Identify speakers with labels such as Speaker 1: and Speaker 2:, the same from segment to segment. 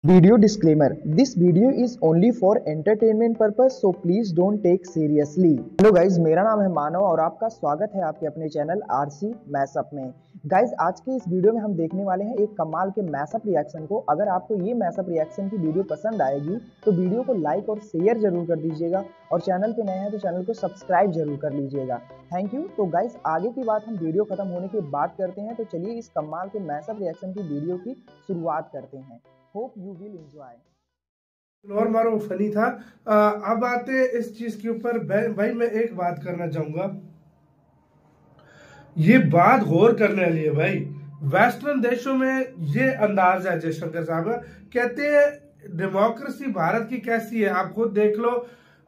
Speaker 1: Video disclaimer: This video is only for entertainment purpose, so please don't take seriously. Hello guys, मेरा नाम है मानव और आपका स्वागत है आपके अपने चैनल आरसी मैशअप में। गाइज, आज के इस वीडियो में हम देखने वाले हैं एक कमाल के मैशअप रिएक्शन को। अगर आपको ये मैशअप रिएक्शन की वीडियो पसंद आएगी तो वीडियो को लाइक और शेयर जरूर कर दीजिएगा और चैनल पे नए हैं तो चैनल को सब्सक्राइब जरूर कर लीजिएगा। Thank you. तो गाइज, आगे की बात हम वीडियो खत्म होने के बाद करते हैं, तो चलिए इस कमाल के मैशअप रिएक्शन की वीडियो की शुरुआत करते हैं। Hope you will enjoy.
Speaker 2: और मारो फनी था। अब आते हैं इस चीज के ऊपर। भाई मैं एक बात करना चाहूंगा, ये बात गौर करने वाली है भाई। वेस्टर्न देशों में ये अंदाज है जयशंकर साहब का, कहते हैं डेमोक्रेसी भारत की कैसी है आप खुद देख लो।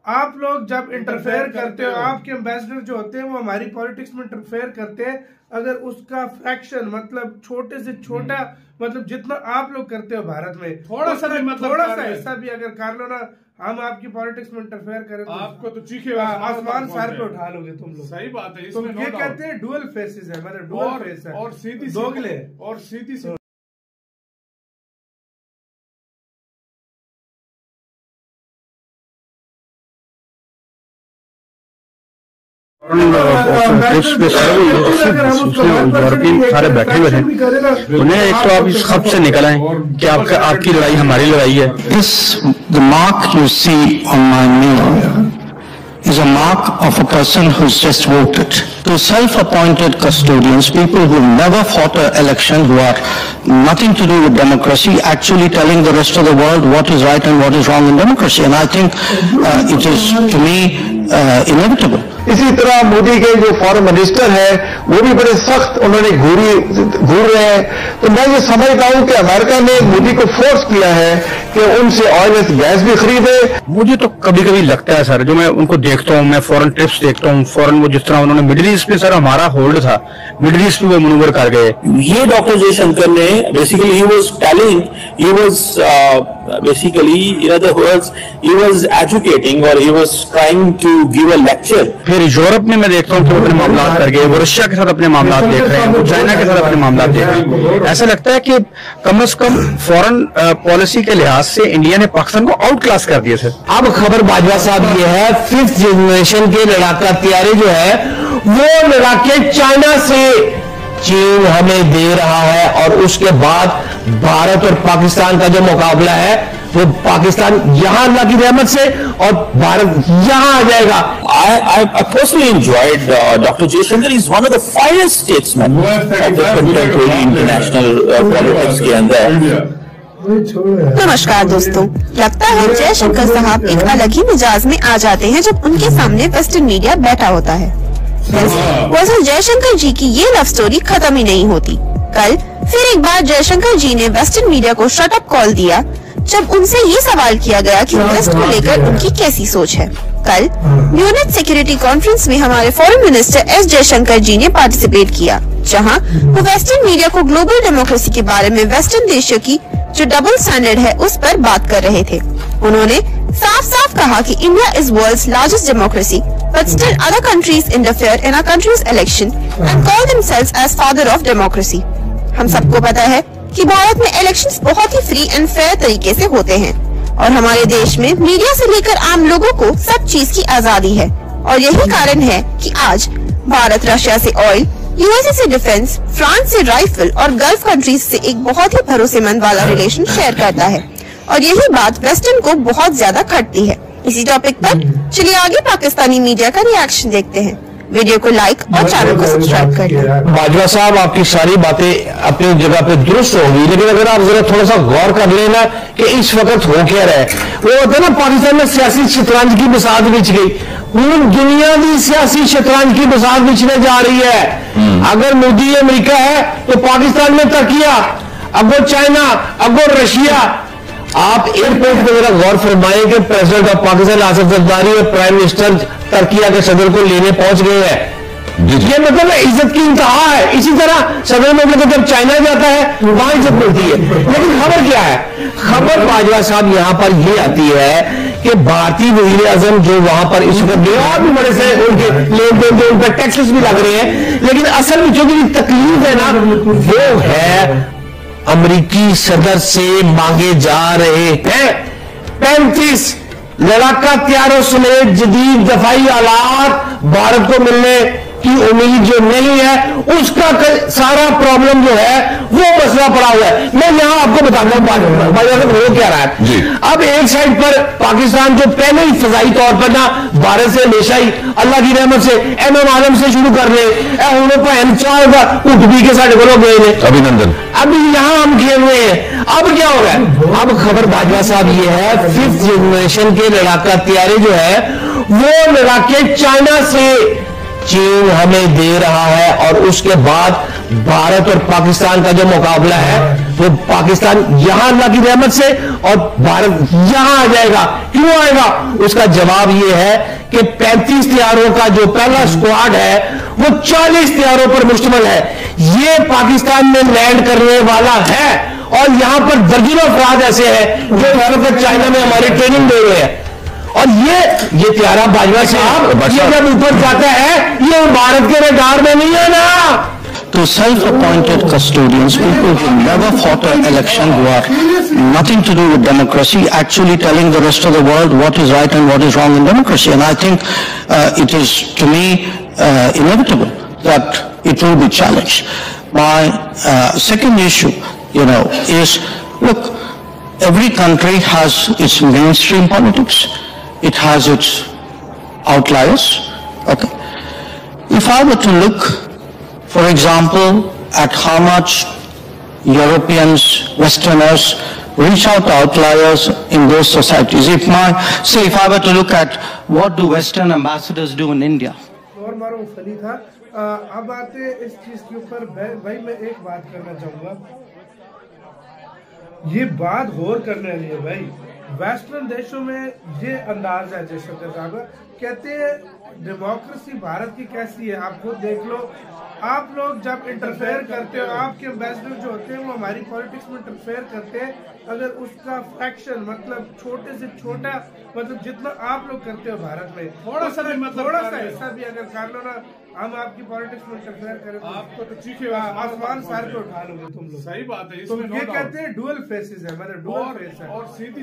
Speaker 2: आप लोग जब इंटरफेयर करते हो, आपके एम्बेसडर जो होते हैं वो हमारी पॉलिटिक्स में इंटरफेयर करते हैं, अगर उसका फ्रैक्शन मतलब छोटे से छोटा मतलब जितना आप लोग करते हो भारत में थोड़ा सा हिस्सा भी अगर कर लो ना, हम आपकी पॉलिटिक्स में इंटरफेयर करें तो
Speaker 3: आपको तो चीखे
Speaker 2: आसमान सर पे उठा लोगे तुम लोग।
Speaker 3: सही बात है।
Speaker 2: तो ये कहते हैं डुअल फेसेस है, मतलब डुअल फेस है
Speaker 3: और सीधी
Speaker 2: दोगले
Speaker 3: और सीधी सी
Speaker 4: सारे बैठे हुए थे, उन्हें एक तो आप इस खत से निकल आए कि आपकी लड़ाई हमारी लड़ाई है।
Speaker 5: This, the mark you see on my knee is a mark of a person who's just voted. To self-appointed custodians, people who never fought an election, who are nothing to do with democracy, actually telling the rest of the world what is right and what is wrong in democracy. And I think it is, to me, inevitable.
Speaker 6: इसी तरह मोदी के जो foreign minister है वो भी बड़े सख्त उन्होंने घूर रहे हैं। तो मैं ये समझता हूं कि अमेरिका ने मोदी को फोर्स किया है कि उनसे ऑयल एंड गैस भी खरीदे।
Speaker 4: मुझे तो कभी कभी लगता है सर, जो मैं उनको देखता हूँ, मैं फॉरेन ट्रिप्स देखता हूँ, फॉरेन वो जिस तरह उन्होंने मिडिल ईस्ट पे सर हमारा होल्ड था, मिडिल ईस्ट पे वो मनूवर कर गए।
Speaker 7: ये डॉक्टर जयशंकर ने बेसिकली ही वाज एजुकेटिंग और he was trying to give a lecture.
Speaker 4: फिर यूरोप में मैं देखता हूँ कि वो अपने मामला कर गए, वो रशिया के साथ अपने मामला देख रहे हैं, वो चाइना के साथ अपने मामला देख रहे हैं। ऐसा लगता है कि कम से कम फॉरेन पॉलिसी के लिहाज से इंडिया ने पाकिस्तान को आउट क्लास कर दिया सर।
Speaker 6: अब खबर बाजवा साहब ये है, 5th जनरेशन के लड़ाका तैयारी जो है वो लड़ाके चाइना से चीन हमें दे रहा है, और उसके बाद भारत और पाकिस्तान का जो मुकाबला है वो पाकिस्तान यहां अल्लाह की रहमत से और भारत यहां आ जाएगा।
Speaker 7: I personally enjoyed Dr. Jaishankar. He's one of the finest statesmen of the contemporary international politics के अंदर।
Speaker 8: नमस्कार दोस्तों, लगता है जयशंकर साहब एक अलग ही मिजाज में आ जाते हैं जब उनके सामने वेस्टर्न मीडिया बैठा होता है। वैसे जयशंकर जी की ये लव स्टोरी खत्म ही नहीं होती। कल फिर एक बार जयशंकर जी ने वेस्टर्न मीडिया को शट अप कॉल दिया जब उनसे ये सवाल किया गया कि वेस्ट को लेकर उनकी कैसी सोच है। कल म्यूनिच सिक्योरिटी कॉन्फ्रेंस में हमारे फॉरेन मिनिस्टर एस जयशंकर जी ने पार्टिसिपेट किया, जहां वो वेस्टर्न मीडिया को ग्लोबल डेमोक्रेसी के बारे में वेस्टर्न देशों की जो डबल स्टैंडर्ड है उस पर बात कर रहे थे। उन्होंने साफ साफ कहा कि India is world's largest democracy, but still other countries interfere in our countries election and call themselves as father of democracy. हम सबको पता है कि भारत में इलेक्शंस बहुत ही फ्री एंड फेयर तरीके से होते हैं और हमारे देश में मीडिया से लेकर आम लोगों को सब चीज की आजादी है, और यही कारण है कि आज भारत रशिया से ऑयल, यूएसए से डिफेंस, फ्रांस से राइफल और गल्फ कंट्रीज से एक बहुत ही भरोसेमंद वाला रिलेशन शेयर करता है, और यही बात वेस्टर्न को बहुत ज्यादा खटती है। इसी टॉपिक पर चलिए आगे पाकिस्तानी मीडिया का रिएक्शन देखते हैं। वीडियो को लाइक और चैनल को सब्सक्राइब कर लें।
Speaker 6: बाजवा साहब, आपकी सारी बातें अपनी जगह पे दुरुस्त होगी, लेकिन अगर आप जरा थोड़ा सा गौर कर लेना कि इस वक्त हो क्या रहा है। वो होता है ना, पाकिस्तान में सियासी शतरंज की बिसात बिछ गई, पूरी दुनिया की सियासी शतरंज की बिसात बिछने जा रही है। अगर मोदी अमेरिका है तो पाकिस्तान में तकिया, अगो चाइना, अगो रशिया। आप एयरपोर्ट पर जरा गौर फरमाएं कि प्रेसिडेंट ऑफ पाकिस्तान आसिफ जरदारी और प्राइम मिनिस्टर टर्किया के सदर को लेने पहुंच गए हैं। ये मतलब इज्जत की इंतहा है। इसी तरह सदर मुल्क जब चाइना जाता है वहां इज्जत मिलती है। लेकिन खबर क्या है? खबर बाजवा साहब यहाँ पर ये आती है कि भारतीय वज़ीर आज़म जो वहां पर इस वक्त और भी बड़े से उनके लेन देन उन पर टैक्सेस भी लग रहे हैं, लेकिन असल में जो भी तकलीफ है ना वो है अमेरिकी सदर से मांगे जा रहे हैं। 35 लड़ाका हथियारों समेत जदीद दफाई आलात भारत को मिलने की उम्मीद जो नहीं है, उसका सारा प्रॉब्लम जो है वो मसला पड़ा हुआ है। मैं यहां आपको बताता हूं भाई हो क्या रहा है जी। अब एक साइड पर पाकिस्तान जो पहले ही फजाई तौर पर ना भारत से हमेशा ही अल्लाह की रहमत से एमएम आलम से शुरू कर रहे उन्होंने चाहोगा उठ भी के साढ़े को गए अभिनंदन। अब यहां हम खेल रहे हैं। अब क्या हो रहा है? अब खबर बाजवा साहब ये है 5th जनरेशन के लड़ाका हथियारे जो है वो लड़ाके चाइना से चीन हमें दे रहा है, और उसके बाद भारत और पाकिस्तान का जो मुकाबला है वो पाकिस्तान यहां अल्लाह की रहमत से और भारत यहां आ जाएगा। क्यों आएगा? उसका जवाब ये है कि 35 तैयारों का जो पहला स्क्वाड है वो 40 तैयारों पर मुश्तमिल है। ये पाकिस्तान में लैंड करने वाला है, और यहां पर दर्जनों अफराद ऐसे हैं जो चाइना में हमारी ट्रेनिंग दे रहे हैं। और ये त्यारा बाजवा साहब ये जब ऊपर जाता है ये भारत के रडार में नहीं है ना।
Speaker 5: To self-appointed custodians, people who never fought an election, who are nothing to do with democracy, actually telling the rest of the world what is right and what is wrong in democracy. And I think it is, to me, inevitable that it will be challenged. My second issue, is, look, every country has its mainstream politics. It has its outliers. Okay. If I were to look, for example, at how much Europeans, Westerners reach out to outliers in those societies. If I were to look at what do Western ambassadors do in India.
Speaker 2: और मारो फली था। अब आते इस चीज के ऊपर भाई मैं एक बात करना चाहूंगा। ये बात गौर करने वाली है भाई। वेस्टर्न देशों में ये अंदाज है जयशंकर साहब कहते हैं डेमोक्रेसी भारत की कैसी है, आप खुद देख लो। आप लोग जब इंटरफेयर करते हो, आपके एम्बेसडर जो होते हैं वो हमारी पॉलिटिक्स में इंटरफेयर करते हैं, अगर उसका फ्रैक्शन मतलब छोटे से छोटा मतलब जितना आप लोग करते हो भारत में थोड़ा सा हिस्सा भी अगर कर लो ना, हम आपकी पॉलिटिक्स में इंटरफेयर करें आपको तो चीखे आसमान सार पे उठा लोगे तुम लोग।
Speaker 3: सही बात है।
Speaker 2: तुम ये कहते हैं डुअल फेसेस है, मतलब डुअल फेस है
Speaker 3: और सीधी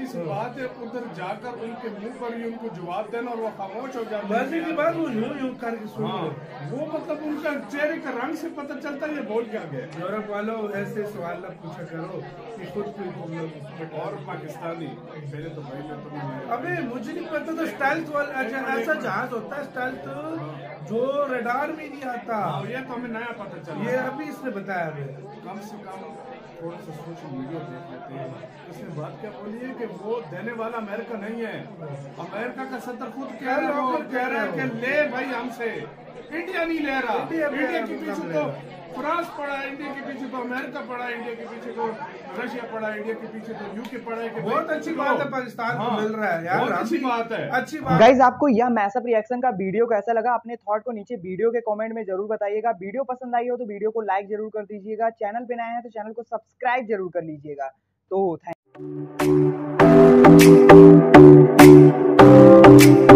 Speaker 3: सी बात है। उधर जाकर उनके मुंह पर ही उनको जवाब देना और वो खामोश हो जाते हैं।
Speaker 2: मर्जी की बात वो यूं करके सुन लो।
Speaker 3: वो मतलब उनका चेहरे का रंग से पता चलता है ये बोल क्या गए।
Speaker 2: यूरोप वालों ऐसे सवाल ना पूछा करो कि खुद कोई तुम लोग
Speaker 3: और पाकिस्तानी पहले तो भाई तुम्हें
Speaker 2: अबे मुझे नहीं पता तो स्टाइल्स वाला ऐसा जहाज होता है स्टाइल्स जो रडार में नहीं आता।
Speaker 3: ये तो हमें नया पता चला।
Speaker 2: ये अभी इसने बताया हमें।
Speaker 3: कम से कम थोड़ा सा सोशल मीडिया देख लेते हैं। इसमें बात क्या बोली है कि वो देने वाला अमेरिका नहीं है। अमेरिका का सदर खुद कह रहा है कि ले भाई हमसे, इंडिया नहीं ले रहा। इंडिया के पीछे तो फ्रांस पड़ा है, इंडिया के पीछे तो अमेरिका पड़ा है, इंडिया के पीछे तो रशिया पड़ा है, इंडिया के पीछे तो यूके पड़ा है।
Speaker 2: बहुत अच्छी बात है पाकिस्तान को मिल रहा है यार,
Speaker 3: अच्छी बात है, अच्छी बात।
Speaker 1: गाइज आपको यह मैसअप रिएक्शन का वीडियो कैसा लगा? अपने थॉट को नीचे वीडियो के कमेंट में जरूर बताइएगा। वीडियो पसंद आई हो तो वीडियो को लाइक जरूर कर दीजिएगा। चैनल पे नए हैं तो चैनल को सब्सक्राइब जरूर कर लीजिएगा। तो थैंक यू।